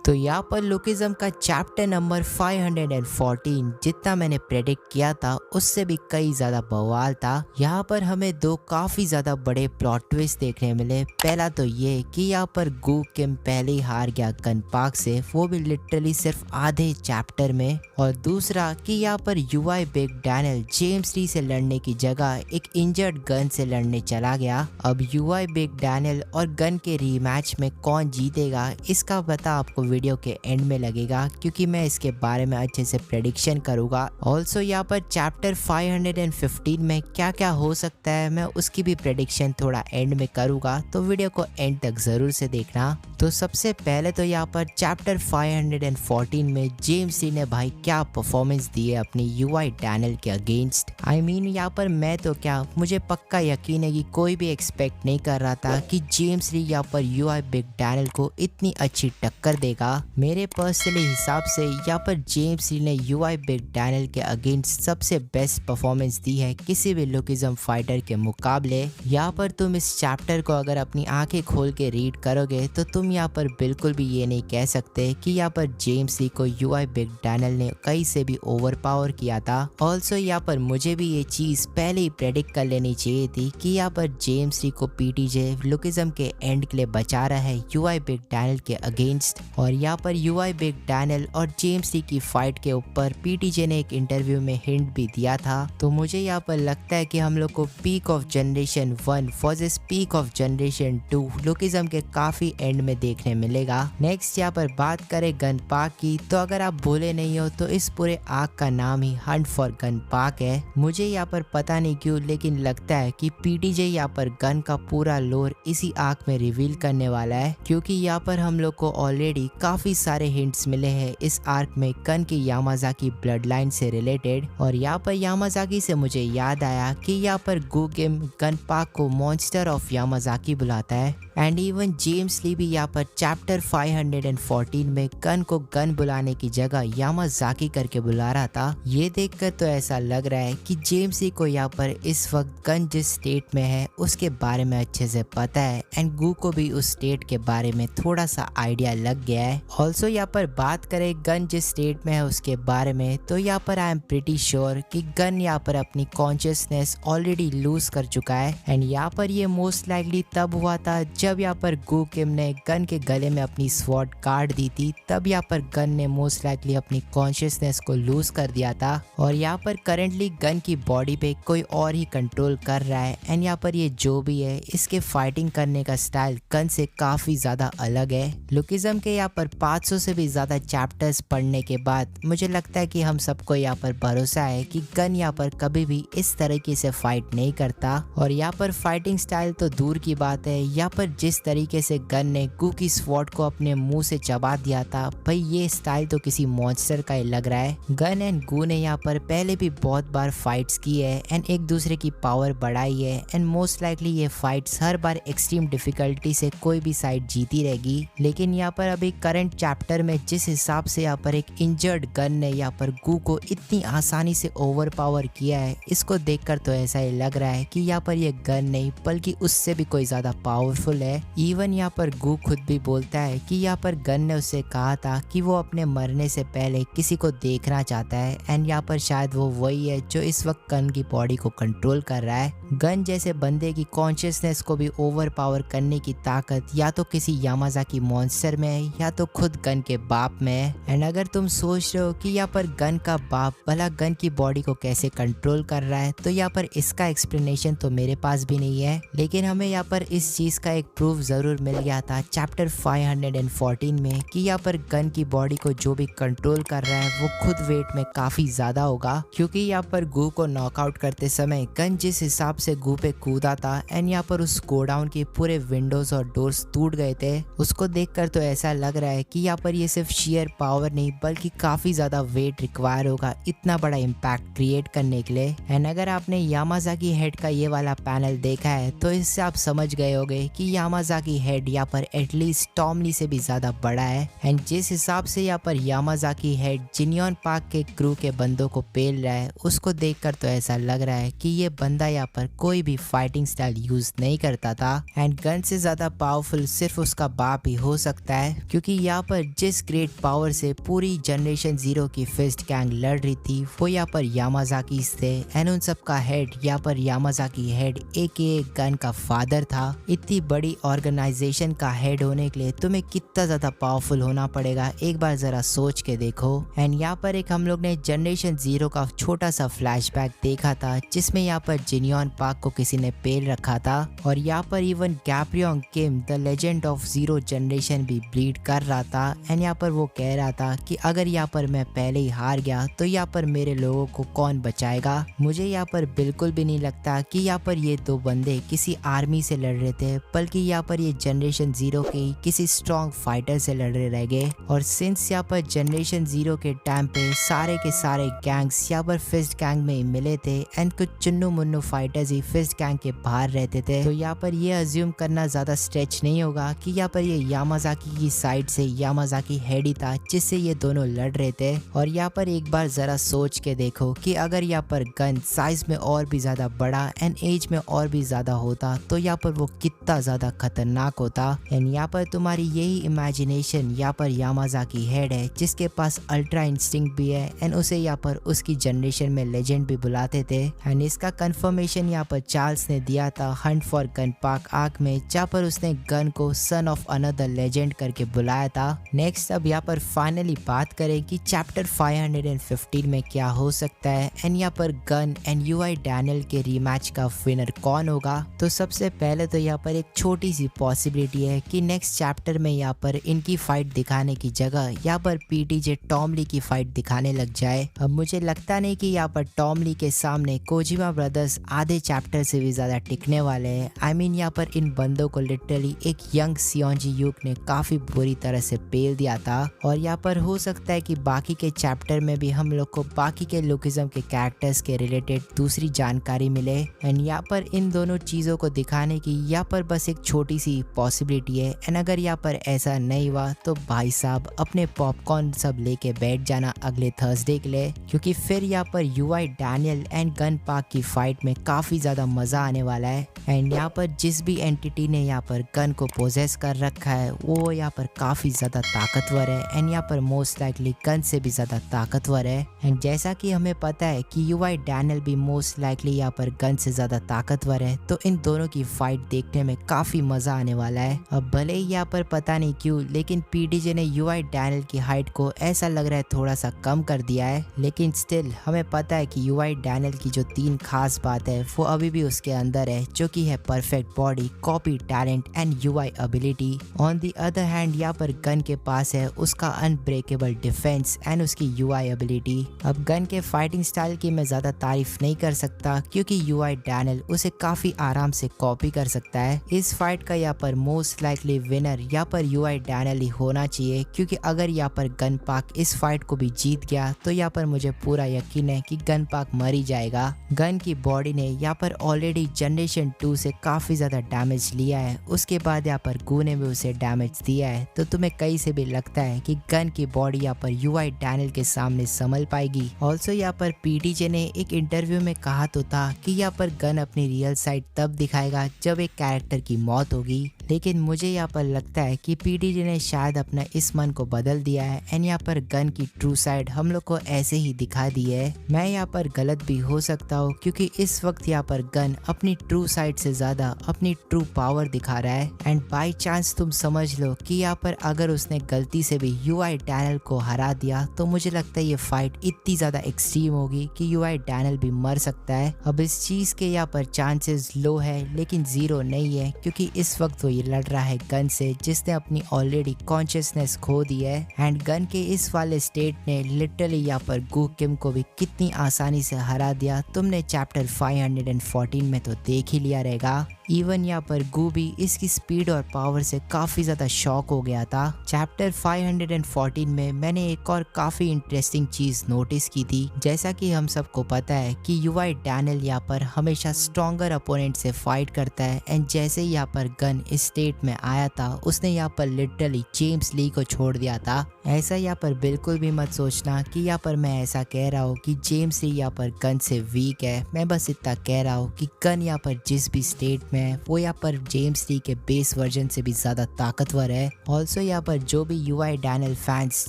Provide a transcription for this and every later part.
तो यहाँ पर लुकिज्म का चैप्टर नंबर 514 जितना मैंने प्रेडिक्ट किया था उससे भी कई ज़्यादा बवाल था। यहाँ पर हमें दो काफ़ी ज़्यादा बड़े प्लॉट ट्विस्ट देखने मिले। पहला तो ये कि यहाँ पर गू किम पहले ही हार गया गन पार्क से, वो भी लिटरली सिर्फ आधे चैप्टर में। और दूसरा कि यहाँ पर यूआई बिग डैनियल जेम्स ली से लड़ने की जगह एक इंजर्ड गन से लड़ने चला गया। अब यूआई बिग डैनियल और गन के रीमैच में कौन जीतेगा इसका पता आपको वीडियो के एंड में लगेगा, क्योंकि मैं इसके बारे में अच्छे से प्रेडिक्शन करूंगा। ऑल्सो यहाँ पर चैप्टर 515 में क्या क्या हो सकता है मैं उसकी भी प्रेडिक्शन थोड़ा एंड में करूंगा, तो वीडियो को एंड तक जरूर से देखना। तो सबसे पहले तो यहाँ पर चैप्टर 514 में जेम्स ली ने भाई क्या परफॉर्मेंस दी है अपनी यूआई डैनियल के अगेंस्ट। आई मीन यहाँ पर मैं तो क्या, मुझे पक्का यकीन है कि कोई भी एक्सपेक्ट नहीं कर रहा था कि जेम्स ली यहाँ पर यूआई बिग डैनियल को इतनी अच्छी टक्कर देगा। मेरे पर्सनली हिसाब से यहाँ पर जेम्स ली ने यूआई बिग डैनियल के अगेंस्ट सबसे बेस्ट परफॉर्मेंस दी है किसी भी लुकिज्म फाइटर के मुकाबले। यहाँ पर तुम इस चैप्टर को अगर अपनी आंखें खोल के रीड करोगे तो तुम यहाँ पर बिल्कुल भी ये नहीं कह सकते कि यहाँ पर जेम्स ली को यूआई बिग डैनियल ने कहीं से भी ओवर पावर किया था। ऑल्सो यहाँ पर मुझे भी ये चीज पहले ही प्रेडिक्ट कर लेनी चाहिए थी कि यहाँ पर जेम्स ली को पीटीजे लुकिज्म के एंड के लिए बचा रहा है यूआई बिग डैनियल के अगेंस्ट। और यहाँ पर यूआई बिग डैनियल और जेम्स ली की फाइट के ऊपर पीटीजे ने एक इंटरव्यू में हिंट भी दिया था। तो मुझे यहाँ पर लगता है कि हम लोग को peak of generation 1 versus peak of generation 2 lookism के काफी एंड में देखने मिलेगा। नेक्स्ट यहाँ पर बात करें गन पार्क की, तो अगर आप भूले नहीं हो तो इस पूरे आर्क का नाम ही हंट फॉर गन पार्क है। मुझे यहाँ पर पता नहीं क्यों लेकिन लगता है कि पीटीजे यहाँ पर गन का पूरा लोर इसी आर्क में रिवील करने वाला है, क्योंकि यहाँ पर हम लोग को ऑलरेडी काफी सारे हिंट्स मिले हैं इस आर्क में गन की यामाजाकी ब्लड लाइन से रिलेटेड। और यहाँ पर यामाजाकी से मुझे याद आया कि यहाँ पर गू किम गन पार्क को मॉन्स्टर ऑफ यामाजाकी बुलाता है। एंड इवन जेम्स ली भी यहाँ पर चैप्टर 514 में गन को गन बुलाने की जगह यामाजाकी करके बुला रहा था। ये देखकर तो ऐसा लग रहा है कि जेम्स ली को यहाँ पर इस वक्त गन जिस स्टेट में है उसके बारे में अच्छे से पता है, एंड गू को भी उस स्टेट के बारे में थोड़ा सा आइडिया लग गया है। ऑल्सो यहाँ पर बात करें गन जिस स्टेट में है उसके बारे में, तो यहाँ पर आई एम प्रिटी श्योर कि गन यहाँ पर अपनी कॉन्शियसनेस ऑलरेडी लूज कर चुका है। एंड यहाँ पर ये मोस्ट लाइकली तब हुआ था जब यहाँ पर गू किम ने गन के गले में अपनी स्वॉर्ड काट दी थी, तब यहाँ पर गन ने मोस्ट लाइकली अपनी कॉन्शियसनेस को लूज कर दिया था। और यहाँ पर करंटली गन की बॉडी पे कोई और ही कंट्रोल कर रहा है। एंड यहाँ पर ये जो भी है इसके फाइटिंग करने का स्टाइल गन से काफी ज्यादा अलग है। लुकिज्म के यहाँ पर 500 से भी ज्यादा चैप्टर्स पढ़ने के बाद मुझे लगता है कि हम सबको यहाँ पर भरोसा है कि गन यहाँ पर कभी भी इस तरीके से फाइट नहीं करता। और यहाँ पर फाइटिंग स्टाइल तो दूर की बात है, यहाँ पर जिस तरीके से गन ने गू की स्वॉर्ड को अपने मुंह से चबा दिया था, भाई ये स्टाइल तो किसी मॉन्स्टर का ही लग रहा है। गन एंड गू ने यहाँ पर पहले भी बहुत बार फाइट्स की है एंड एक दूसरे की पावर बढ़ाई है, एंड मोस्ट लाइकली ये फाइट्स हर बार एक्सट्रीम डिफिकल्टी से कोई भी साइड जीती रहेगी। लेकिन यहाँ पर अभी करंट चैप्टर में जिस हिसाब से यहाँ पर एक इंजर्ड गन ने यहाँ पर गू को इतनी आसानी से ओवर पावर किया है, इसको देखकर तो ऐसा ही लग रहा है कि यहाँ पर ये गन नहीं बल्कि उससे भी कोई ज्यादा पावरफुल है। इवन यहाँ पर गू खुद भी बोलता है कि यहाँ पर गन ने उससे कहा था कि वो अपने मरने से पहले किसी को देखना चाहता है, एंड यहाँ पर शायद वो वही है जो इस वक्त गन की बॉडी को कंट्रोल कर रहा है। गन जैसे बंदे की कॉन्शियसनेस को भी ओवर पावर करने की ताकत या तो किसी यामाजाकी मॉन्स्टर में है या तो खुद गन के बाप में है। एंड अगर तुम सोच रहे हो कि यहाँ पर गन का बाप भला गन की बॉडी को कैसे कंट्रोल कर रहा है, तो यहाँ पर इसका एक्सप्लेनेशन तो मेरे पास भी नहीं है, लेकिन हमें यहाँ पर इस चीज का एक प्रूफ जरूर मिल गया था चैप्टर 514 में कि यहाँ पर गन की बॉडी को जो भी कंट्रोल कर रहा है वो खुद वेट में काफी ज्यादा होगा, क्योंकि यहाँ पर गू को नॉकआउट करते समय गन जिस हिसाब से गू पे कूदा था एंड यहाँ पर उस गोडाउन के पूरे विंडोज और डोर्स टूट गए थे, उसको देखकर तो ऐसा लग रहा है कि यहाँ पर ये सिर्फ शेयर पावर नहीं बल्कि काफी ज्यादा वेट रिक्वायर होगा इतना बड़ा इम्पैक्ट क्रिएट करने के लिए। एंड अगर आपने यामाजाकी हेड का ये वाला पैनल देखा है तो इससे आप समझ गए होगे कि यामाजाकी हेड यहाँ पर एटलीस्ट टॉमली से भी ज्यादा बड़ा है। एंड जिस हिसाब से यहाँ पर यामाजाकी हेड जिनियन पार्क के क्रू के बंदों को पेल रहा है, उसको देखकर तो ऐसा लग रहा है कि ये बंदा यहाँ पर कोई भी फाइटिंग स्टाइल यूज नहीं करता था, एंड गन से ज्यादा पावरफुल सिर्फ उसका बाप ही हो सकता है, क्योंकि यहाँ पर जिस ग्रेट पावर से पूरी जनरेशन जीरो की फिस्ट गैंग लड़ रही थी वो यहाँ पर यामाजाकी थे एंड उन सब का हेड यहाँ पर यामाजाकी हेड AKA गन का फादर था। इतनी बड़ी ऑर्गेनाइजेशन का हेड होने के लिए तुम्हें कितना ज्यादा पावरफुल होना पड़ेगा एक बार जरा सोच के देखो। एंड यहाँ पर एक हम लोग ने जनरेशन जीरो का छोटा सा फ्लैशबैक देखा था जिसमें यहाँ पर जिनियन पार्क को किसी ने पेल रखा था और यहाँ पर इवन गैब्रियोन Kim the legend of zero generation भी ब्लीड कर रहा था। एंड यहाँ पर वो कह रहा था कि अगर यहाँ पर मैं पहले ही हार गया तो यहाँ पर मेरे लोगों को कौन बचाएगा। मुझे यहाँ पर बिल्कुल भी नहीं लगता कि यहाँ पर ये दो बंदे किसी आर्मी से लड़ रहे थे, बल्कि यहाँ पर ये जनरेशन जीरो के किसी स्ट्रॉन्ग फाइटर से लड़ रहे रह गए। और सिंस यहाँ पर जनरेशन जीरो के टाइम पे सारे के सारे गैंग्स यहाँ पर फिस्ट गैंग में ही मिले थे एंड कुछ चुन्नू मुन्नू फाइटर्स ही फिस्ट गैंग के बाहर रहते थे, तो यहाँ पर ये अज्यूम करना ज्यादा स्ट्रेच नहीं होगा कि यहाँ पर ये यामाजाकी की साइड से यामाजाकी हेड ही था जिससे ये दोनों लड़ रहे थे। और यहाँ पर एक बार जरा सोच के देखो कि अगर यहाँ पर गन साइज में और भी ज्यादा बड़ा एंड एज में और भी ज्यादा होता तो यहाँ पर वो कितना ज्यादा खतरनाक होता। एंड यहाँ पर तुम्हारी यही इमेजिनेशन यहाँ पर यामाजाकी हेड है जिसके पास अल्ट्रा इंस्टिंक्ट भी है एंड उसे यहाँ पर उसकी जनरेशन में लेजेंड भी बुलाते थे। एंड इसका कंफर्मेशन यहाँ पर चार्ल्स ने दिया था Hunt for gun park arc में, जहाँ पर उसने गन को सन ऑफ अनदर लेजेंड करके बुलाया था। नेक्स्ट अब यहाँ पर फाइनली बात करें कि चैप्टर 515 में क्या हो सकता है एंड यहाँ पर गन एंड UI डैनियल के रीमैच का विनर कौन होगा। तो सबसे पहले तो यहाँ पर एक छोटी सी पॉसिबिलिटी है कि नेक्स्ट चैप्टर में यहाँ पर इनकी फाइट दिखाने की जगह यहाँ पर PTJ टॉम ली की फाइट दिखाने लग जाए। अब मुझे लगता नहीं कि यहाँ पर टॉम ली के सामने कोजिमा ब्रदर्स आधे चैप्टर से भी ज्यादा टिकने वाले हैं। आई मीन यहाँ पर इन बंदों को लिटरली एक यंग सियोंजी यूक ने काफी बुरी तरह से पेल दिया था और यहाँ पर हो सकता है कि बाकी के चैप्टर में भी हम लोग को बाकी के लुकिज्म के कैरेक्टर्स के रिलेटेड दूसरी जानकारी मिले। एंड यहाँ पर इन दोनों चीजों को दिखाने की यहाँ पर बस एक छोटी सी पॉसिबिलिटी है। एंड अगर यहाँ पर ऐसा नहीं हुआ तो भाई साहब अपने पॉपकॉर्न सब लेके बैठ जाना अगले थर्सडे के लिए, क्योंकि फिर यहाँ पर UI Daniel and gun park की फाइट में काफी ज्यादा मजा आने वाला है। एंड यहाँ पर जिस भी एंटिटी ने यहाँ पर गन को पोजेस कर रखा है वो यहाँ पर काफी ज्यादा ताकतवर है एंड यहाँ पर मोस्ट लाइकली गन से भी ज्यादा ताकतवर है। एंड जैसा कि हमें पता है कि UI डैनियल भी मोस्ट लाइकली यहाँ पर गन से ज्यादा ताकतवर है, तो इन दोनों की फाइट देखने में काफी मजा आने वाला है। अब भले ही यहाँ पर पता नहीं क्यों लेकिन PTJ ने UI डैनियल की हाइट को ऐसा लग रहा है थोड़ा सा कम कर दिया है, लेकिन स्टिल हमें पता है कि UI डैनियल की जो तीन खास बात है वो अभी भी उसके अंदर है, जो कि है perfect body, copy talent and UI ability. On the other hand यहाँ पर गन के पास है उसका अनब्रेकेबल डिफेंस एंड उसकी UI एबिलिटी। अब गन के फाइटिंग स्टाइल की मैं ज्यादा तारीफ नहीं कर सकता क्योंकि UI डैनियल उसे काफी आराम से कॉपी कर सकता है। इस फाइट का यहाँ पर मोस्ट लाइकली विनर यहाँ पर UI डैनियल ही होना चाहिए, क्योंकि अगर यहाँ पर गन पार्क इस फाइट को भी जीत गया तो यहाँ पर मुझे पूरा यकीन है कि गन पार्क मर ही जाएगा। गन की बॉडी ने यहाँ पर ऑलरेडी जनरेशन 2 से काफी ज्यादा डैमेज लिया है, उसके बाद यहाँ पर गू ने भी उसे डैमेज दिया है, तो तुम्हें कहीं से भी लगता है कि गन की बॉडी यहाँ पर UI डैनियल के सामने संभल पाएगी। ऑल्सो यहाँ पर PTJ ने एक इंटरव्यू में कहा तो था कि यहाँ पर गन अपनी रियल साइड तब दिखाएगा जब एक कैरेक्टर की मौत होगी, लेकिन मुझे यहाँ पर लगता है कि PTJ ने शायद अपना इस मन को बदल दिया है एंड यहाँ पर गन की ट्रू साइड हम लोग को ऐसे ही दिखा दी है। मैं यहाँ पर गलत भी हो सकता हूँ क्योंकि इस वक्त यहाँ पर गन अपनी ट्रू साइड से ज्यादा अपनी ट्रू पावर दिखा रहा है। एंड बाई चांस तुम समझ लो कि यहाँ पर अगर उसने गलती से भी UI डैनियल को हरा दिया तो मुझे लगता है ये फाइट इतनी ज्यादा एक्सट्रीम होगी कि UI डैनियल भी मर सकता है। अब इस चीज के यहाँ पर चांसेस लो है लेकिन जीरो नहीं है, क्योंकि इस वक्त वो ये लड़ रहा है गन से जिसने अपनी ऑलरेडी कॉन्शियसनेस खो दी है। एंड गन के इस वाले स्टेट ने लिटरली यहाँ पर गू किम को भी कितनी आसानी से हरा दिया तुमने चैप्टर 514 में तो देख ही लिया रहेगा। इवन यहाँ पर गू भी इसकी स्पीड और पावर से काफी ज्यादा शॉक हो गया था। चैप्टर 514 में मैंने एक और काफी इंटरेस्टिंग चीज नोटिस की थी। जैसा कि हम सबको पता है कि UI डैनियल यहाँ पर हमेशा स्ट्रॉन्गर अपोनेंट से फाइट करता है एंड जैसे ही यहाँ पर गन इस स्टेट में आया था उसने यहाँ पर लिटरली जेम्स ली को छोड़ दिया था। ऐसा यहाँ पर बिल्कुल भी मत सोचना कि यहाँ पर मैं ऐसा कह रहा हूँ कि जेम्स ली यहाँ पर गन से वीक है। मैं बस इतना कह रहा हूँ कि गन यहाँ पर जिस भी स्टेट में है वो यहाँ पर जेम्स ली के बेस वर्जन से भी ज्यादा ताकतवर है। ऑल्सो यहाँ पर जो भी यूआई डैनियल फैंस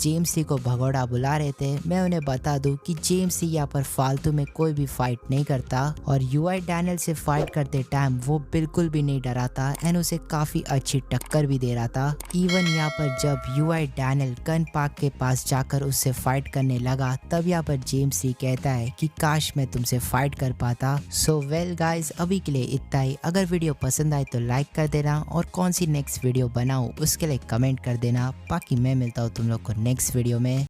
जेम्स ली को भगोड़ा बुला रहे थे, मैं उन्हें बता दूं कि जेम्स ली यहाँ पर फालतू में कोई भी फाइट नहीं करता और यूआई डैनियल से फाइट करते टाइम वो बिल्कुल भी नहीं डरा था एंड उसे काफी अच्छी टक्कर भी दे रहा था। इवन यहाँ पर जब यूआई डैनियल गन पार्क के पास जाकर उससे फाइट करने लगा तब यहाँ पर जेम्स ली कहता है कि काश मैं तुमसे फाइट कर पाता। सो वेल गाइज, अभी के लिए इतना ही। अगर वीडियो पसंद आए तो लाइक कर देना और कौन सी नेक्स्ट वीडियो बनाऊं उसके लिए कमेंट कर देना। बाकी मैं मिलता हूँ तुम लोग को नेक्स्ट वीडियो में।